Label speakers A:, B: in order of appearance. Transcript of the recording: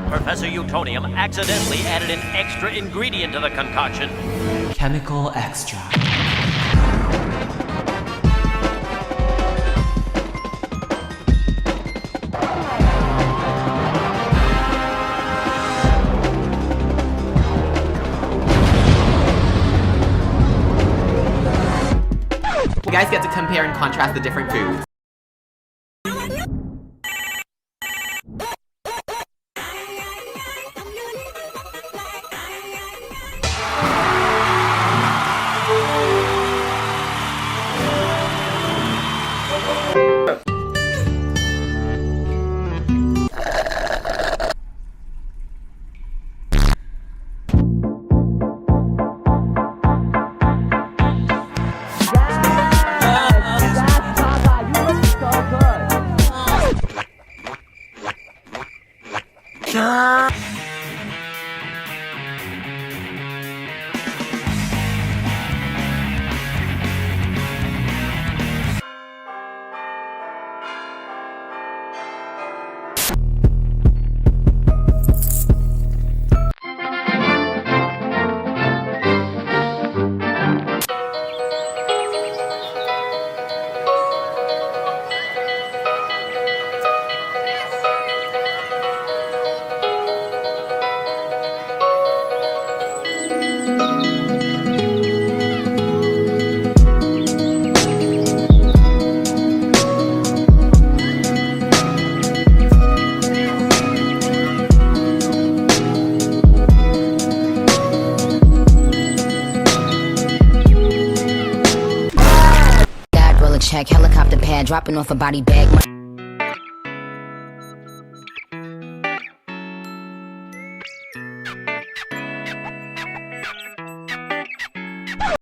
A: Professor Utonium accidentally added an extra ingredient to the concoction.
B: Chemical extract.
C: You guys get to compare and contrast the different foods.
D: Check, helicopter pad, dropping off a body bag.